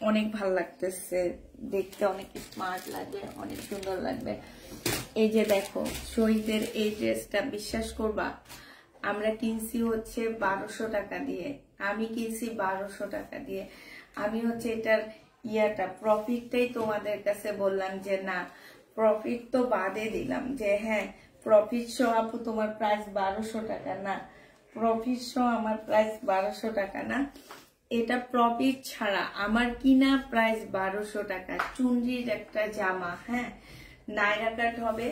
অনেক ভাল লাগতেছে দেখতে, অনেক স্মার্ট লাগবে, অনেক সুন্দর লাগবে। এই যে দেখো শহীদের এই ড্রেসটা, বিশ্বাস করবা আমরা কিনছি হচ্ছে 1200 টাকা দিয়ে। আমি কিনছি 1200 টাকা দিয়ে। আমি হচ্ছে এটার প্রফিটটাই তোমাদের কাছে বললাম যে না, প্রফিট তো বাদে দিলাম যে হ্যাঁ প্রফিট সহ আপু তোমার প্রাইস 1200 টাকা না, প্রফিট সহ আমার প্রাইস 1200 টাকা না, এটা প্রফিট ছাড়া আমার কিনা প্রাইস 1200 টাকা। চুনরির একটা জামা, হ্যাঁ নাইরা কাট হবে।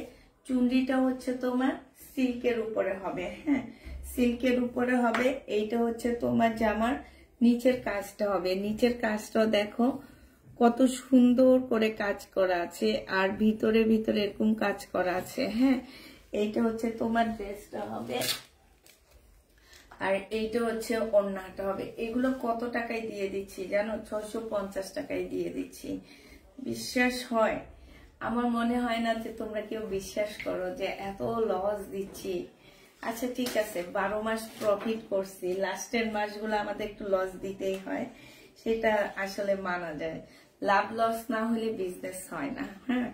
চুনরিটা হচ্ছে তোমার সিল্কের উপরে হবে, হ্যাঁ সিল্কের উপরে হবে। এইটা হচ্ছে তোমার জামার নিচের কাজটা হবে। নিচের কাজটাও দেখো কত সুন্দর করে কাজ করা আছে, আর ভিতরে ভিতরে এরকম কাজ করা আছে। হ্যাঁ, এইটা হচ্ছে তোমার ড্রেসটা হবে, আর এইটা হচ্ছে ওড়নাটা হবে। এগুলো কত টাকায় দিয়ে দিচ্ছি জানো? 650 টাকায় দিয়ে দিচ্ছি। বিশ্বাস হয়? আমার মনে হয় না যে তোমরা কেউ বিশ্বাস করো যে এত লস দিচ্ছি। আচ্ছা ঠিক আছে, 12 মাস প্রফিট করছি, লাস্টের মাসগুলো আমাদের একটু লস দিতেই হয়, সেটা আসলে মানা যায়। লাভ লস না হলে বিজনেস হয় না। হ্যাঁ,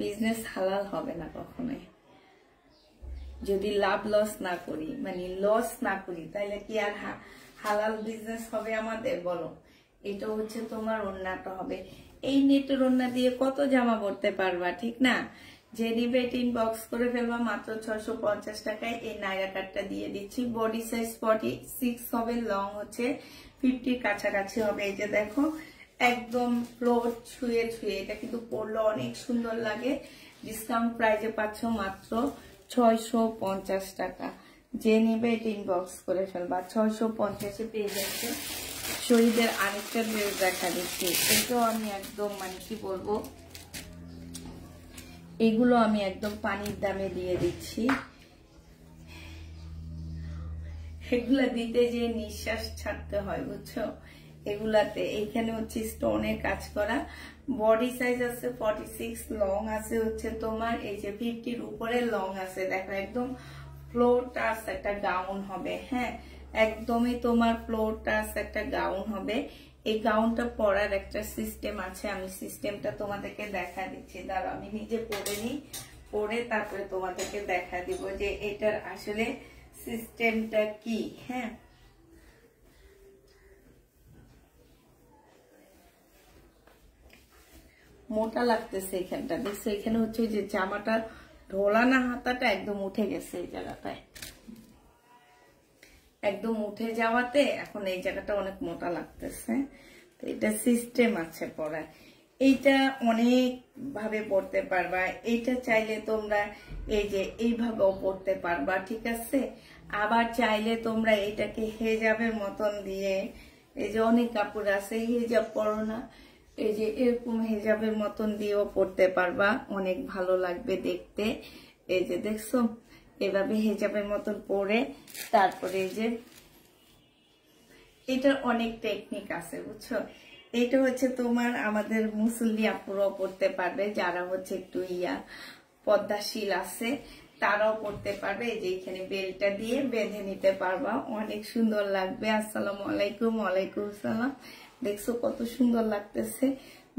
বিজনেস হালাল হবে না কখনোই। যদি লাভ লস না করি, মানে লস না করি, তাহলে কি আর হালাল বিজনেস হবে আমাদের? বলো। এটা হচ্ছে তোমার ওড়নাটা হবে। এই নেটের ওড়না দিয়ে কত জামা পরতে পারবা, ঠিক না? যে নিবে ইনবক্স করে ফেলবা মাত্র 650 টাকায়। এই নাইরা কাটটা দিয়ে দিচ্ছি। বডি সাইজ 46 হবে, লং হচ্ছে 50 কাছাকাছি হবে। এই যে দেখো একদম ফ্লোর ছুঁয়ে ছুঁয়ে, এটা কিন্তু পরলে অনেক সুন্দর লাগে। ডিসকাউন্ট প্রাইজে পাচ্ছ মাত্র 650 টাকা। যে নিবে এটা ইনবক্স করে ফেলবা। 650-এ পেয়ে যাচ্ছে। শহীদের আরেকটা ড্রেস দেখা দিচ্ছি। এটাও আমি একদম মানে কি বলবো, এগুলো আমি একদম পানির দামে দিয়ে দিচ্ছি। এগুলা দিতে যে নিঃশ্বাস ছাড়তে হয়, বুঝছো? এগুলাতে এইখানে হচ্ছে স্টোনের কাজ করা। বডি সাইজ আছে 46, লং আছে হচ্ছে তোমার এই যে 50-র উপরে লং আছে। দেখো একদম ফ্লোর টাচ একটা গাউন হবে। হ্যাঁ, একদমই তোমার ফ্লোর টাচ একটা গাউন হবে। এই গাউনটা পরার একটা সিস্টেম আছে, আমি সিস্টেমটা তোমাদেরকে দেখা দিচ্ছি। দাঁড়াও আমি নিজে পরে নিই, পরে তারপরে তোমাদেরকে দেখা দিব যে এটার আসলে সিস্টেমটা কি। হ্যাঁ, মোটা লাগতেছে এখানটা, দেখছো? এখানে হচ্ছে যে জামাটা ঢোলানা হাতাটা একদম উঠে গেছে এই জায়গাটায়, একদম উঠে যাওয়াতে এখন এই জায়গাটা অনেক মোটা লাগতেছে। তো এটা সিস্টেম আছে পরার, এইটা অনেক ভাবে পড়তে পারবা। এইটা চাইলে তোমরা এই যে এইভাবেও পড়তে পারবা, ঠিক আছে। আবার চাইলে তোমরা এটাকে হেজাবের মতন দিয়ে, এই যে অনেক কাপড় আছে হেজাব পরো না, এই যে এরকম হেজাবের মতন দিয়েও পড়তে পারবা, অনেক ভালো লাগবে দেখতে। এই যে দেখছো এভাবে হেজাবের মতন পরে, তারপরে এই যে এটার অনেক টেকনিক আছে বুঝছো। এটা হচ্ছে তোমার আমাদের মুসল্লি আপুরাও পড়তে পারবে, যারা হচ্ছে একটু পদ্মাশীল আছে তারাও পড়তে পারবে। এই যে এখানে বেলটা দিয়ে বেঁধে নিতে পারবা, অনেক সুন্দর লাগবে। আসসালামু আলাইকুম। ওয়ালাইকুম সালাম। দেখছো কত সুন্দর লাগতেছে।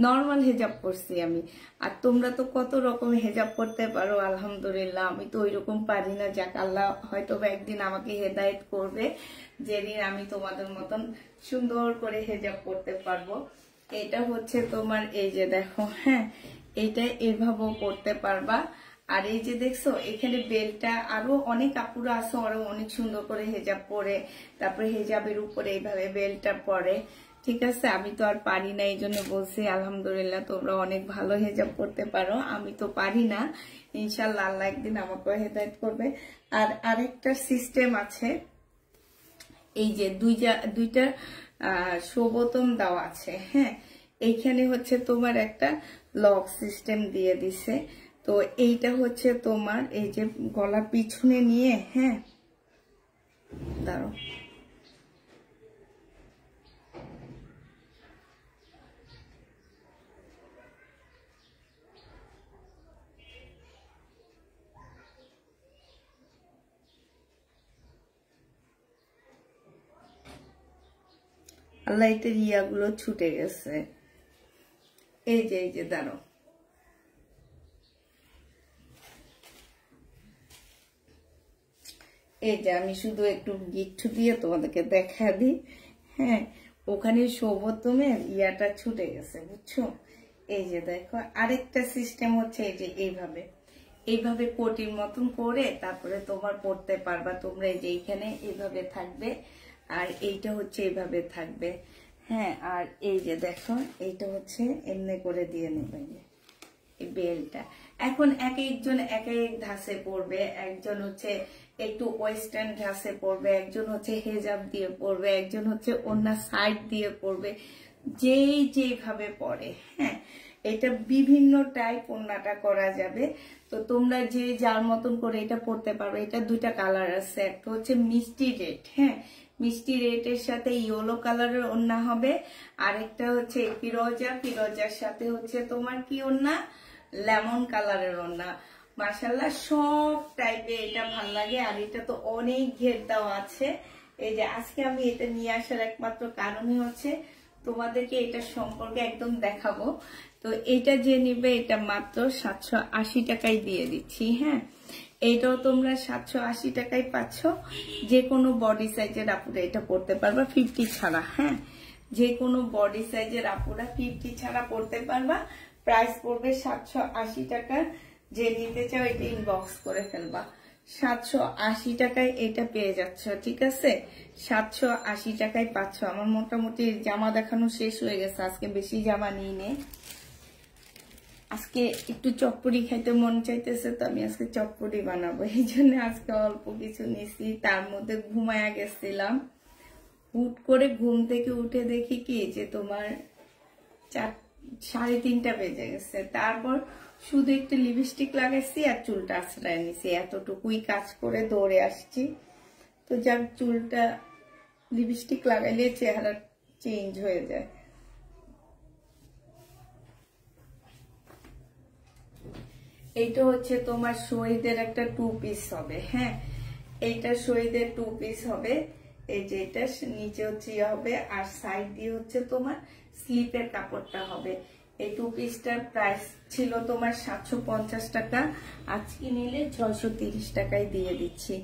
নর্মাল হেজাব পরছি আমি, আর তোমরা তো কত রকম হেজাব পড়তে পারো আলহামদুলিল্লাহ। আমি তো ওইরকম পারি না, যাক আল্লাহ হয়তো একদিন আমাকে হেদায়েত করবে, যেদিন আমি তোমাদের মতন সুন্দর করে হেজাব পড়তে পারবো। এটা হচ্ছে তোমার এই যে দেখো, হ্যাঁ এইটা এভাবেও পড়তে পারবা। আর এই যে দেখছো এখানে বেলটা, আরো অনেক কাপড় আছে আরো অনেক সুন্দর করে হেজাব পরে, তারপরে হেজাবের উপরে এইভাবে বেলটা পরে, ঠিক আছে। আমি তো আর পারি না, এই জন্য বলছি আলহামদুলিল্লাহ তোমরা অনেক ভালো হেজাব করতে পারো, আমি তো পারি না। ইনশাল্লাহ আল্লাহ একদিন আমাকে হেদায়েত করবে। আর আরেকটা সিস্টেম আছে, এই যে দুইটা শোবতম দেওয়া আছে, হ্যাঁ এইখানে হচ্ছে তোমার একটা লক সিস্টেম দিয়ে দিছে। তো এইটা হচ্ছে তোমার এই যে গলা পিছনে নিয়ে, হ্যাঁ দাঁড়ো, আল্লাহ এটার ইয়াগুলো ছুটে গেছে। এই যে দাঁড়ো, এই যে আমি শুধু একটু গিট্টু দিয়ে তোমাদেরকে দেখা দিই, হ্যাঁ ওখানে শোভতমের ইয়াটা ছুটে গেছে বুঝছো। এই যে দেখো আরেকটা সিস্টেম হচ্ছে এই যে এইভাবে কোটির মতন করে তারপরে তোমার পড়তে পারবা তোমরা। এই যে এইখানে এইভাবে থাকবে, আর এইটা হচ্ছে এইভাবে থাকবে, হ্যাঁ। আর এই যে দেখো এইটা হচ্ছে এমনি করে দিয়ে নেবে এই বেলটা। এখন এক একজন এক এক ধাঁচে পড়বে, একজন হচ্ছে একটু ওয়েস্টার্ন ধাঁচে পড়বে, একজন হচ্ছে হেজাব দিয়ে পড়বে, একজন হচ্ছে অন্য সাইড দিয়ে পড়বে, যেভাবে পড়ে, হ্যাঁ। এটা বিভিন্ন টাইপ ওন্নাটা করা যাবে। তো তোমরা যে যার মতন করে এটা পড়তে পারবে। এটা দুইটা কালার আছে, একটা হচ্ছে মিষ্টি রেড, হ্যাঁ মিষ্টি রেডের সাথে ইয়েলো কালারের ওন্না হবে, আরেকটা হচ্ছে ফিরোজার সাথে হচ্ছে তোমার কি ওন্না, লেমন কালারের ওন্না। মাশাআল্লাহ সব টাইপের এটা ভাল লাগে। আর এটা তো অনেক ঘের দেওয়া আছে। এই যে আজকে আমি এটা নিয়ে আসার একমাত্র কারণই হচ্ছে তোমাদেরকে এটা সম্পর্কে একদম দেখাবো। তো এটা যে নিবে এটা মাত্র 780 টাকায় দিয়ে দিচ্ছি, হ্যাঁ এইটাও তোমরা 780 টাকায় পাচ্ছ। যে কোনো বডি সাইজের আপুরা এটা পড়তে পারবা 50 ছাড়া, হ্যাঁ যে কোনো বডি সাইজের আপুরা 50 ছাড়া পড়তে পারবা। প্রাইস পড়বে 780 টাকা। যে নিতে চাও এটা ইনবক্স করে ফেলবা। 780 টাকায় এটা পেয়ে যাচ্ছ, ঠিক আছে 780 টাকায় পাচ্ছ। আমার মোটামুটি জামা দেখানো শেষ হয়ে গেছে, আজকে বেশি জামা নিয়ে নে। আজকে একটু চটপটি খাইতে মন চাইতেছে, তো আমি আজকে চটপটি বানাবো, এই জন্য আজকে অল্প কিছু নিছি। তার মধ্যে ঘুমায়া গেছিলাম, হুট করে ঘুম থেকে উঠে দেখি কি যে তোমার 3:30 বেজে গেছে। তারপর শুধু একটু লিপস্টিক লাগাইছি আর চুলটা আছড়ায় নিছি, এতটুকুই কাজ করে দৌড়ে আসছি। তো যার চুলটা লিপস্টিক লাগাইলে চেহারা চেঞ্জ হয়ে যায়। এইটা হচ্ছে তোমার শহীদের একটা 2 পিস হবে, হ্যাঁ এইটা শহীদের 2 পিস হবে। এই যে এটা নিচে হচ্ছে হবে, আর সাইড দিয়ে হচ্ছে তোমার স্লিপের কাপড়টা হবে। এই 2 পিসটার প্রাইস ছিল তোমার 750 টাকা, আজকে নিলে 630 টাকায় দিয়ে দিচ্ছি।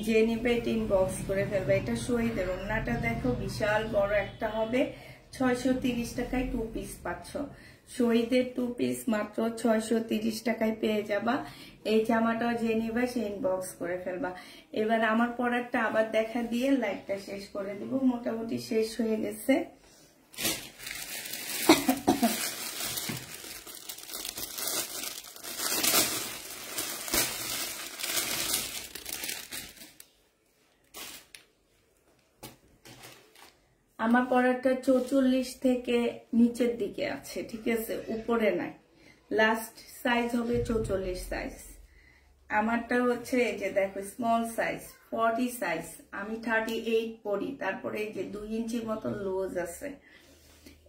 যে নিবে এটা ইনবক্স করে ফেলবে। এটা শহীদের ওন্নাটা দেখো বিশাল বড় একটা হবে, 630 টাকায় 2 পিস পাচ্ছ। শহীদের 2 পিস মাত্র 630 টাকায় পেয়ে যাবা। এই জামাটাও যে নিবা সে ইনবক্স করে ফেলবা। এবার আমার প্রোডাক্টটা আবার দেখা দিয়ে লাইভটা শেষ করে দিব, মোটামুটি শেষ হয়ে গেছে। আমার পরাটা 44 থেকে নিচের দিকে আছে, ঠিক আছে, উপরে নাই। লাস্ট সাইজ হবে 44 সাইজ। আমারটা হচ্ছে এই যে দেখো স্মল সাইজ 40 সাইজ, আমি 38 পরি। তারপরে এই যে 2 ইঞ্চির মতো লুজ আছে।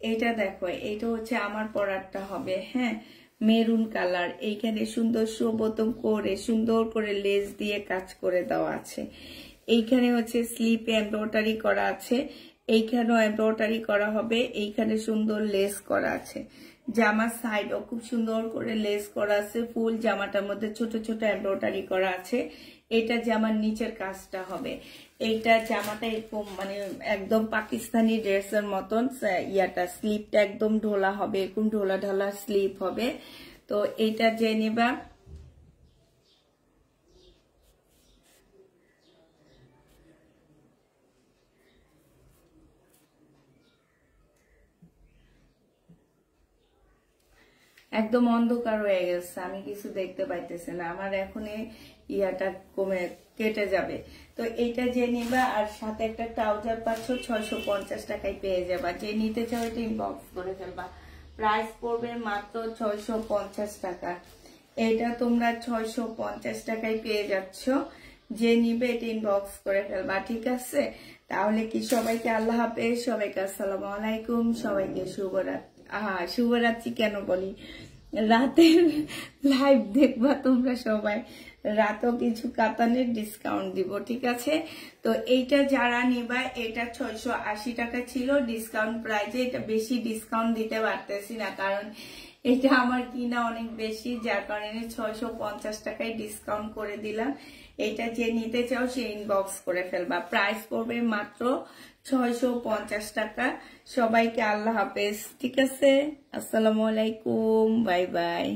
এইটা দেখো, এইটা হচ্ছে আমার পরাটা হবে, হ্যাঁ, মেরুন কালার। এইখানে সুন্দর সুবোতম করে সুন্দর করে লেস দিয়ে কাজ করে দেওয়া আছে। এইখানে হচ্ছে স্লিপে এমব্রয়ডারি করা আছে, এইখানেও এমব্রয়ডারি করা হবে, এইখানে সুন্দর লেস করা আছে। জামার সাইডও খুব সুন্দর করে লেস করা আছে, ফুল জামাটার মধ্যে ছোট ছোট এমব্রয়ডারি করা আছে। এটা জামার নিচের কাজটা হবে। এইটা জামাটা এরকম মানে একদম পাকিস্তানি ড্রেসের মতন, ইয়াটা স্লিপটা একদম ঢোলা হবে, এরকম ঢোলা ঢোলা স্লিপ হবে। তো এইটা যে নিবা একদম অন্ধকার হয়ে গেছে, আমি কিছু দেখতে পাইতেছি না, আমার এখন ইয়াটা কমে কেটে যাবে। তো এইটা যে নিবা আর সাথে একটা ট্রাউজার পাচ্ছ 650 টাকায় পেয়ে যাবা। যে নিতে চাও এটা ইনবক্স করে ফেলবা। প্রাইস পড়বে মাত্র 650 টাকা। এটা তোমরা 650 টাকায় পেয়ে যাচ্ছ। যে নিবে এটা ইনবক্স করে ফেলবা, ঠিক আছে? তাহলে কি সবাইকে আল্লাহ হাফেজ, সবাইকে আসসালামু আলাইকুম, সবাইকে শুভরাত্রি। শুভরাত্রি কেন বলি, রাতের লাইভ দেখবা তোমরা সবাই, রাতও কিছু কাতানের ডিসকাউন্ট দিব, ঠিক আছে? তো এইটা যারা নিবা, এটা 680 টাকা ছিল ডিসকাউন্ট প্রাইজে। এটা বেশি ডিসকাউন্ট দিতে পারতেছি না, কারণ এটা আমার কিনা অনেক বেশি, যার কারণে 650 টাকায় ডিসকাউন্ট করে দিলাম। এটা যে নিতে চাও সে ইনবক্স করে ফেলবা। প্রাইস পড়বে মাত্র 650 টাকা। সবাইকে আল্লাহ হাফেজ, ঠিক আছে? আসসালামু আলাইকুম, বাই বাই।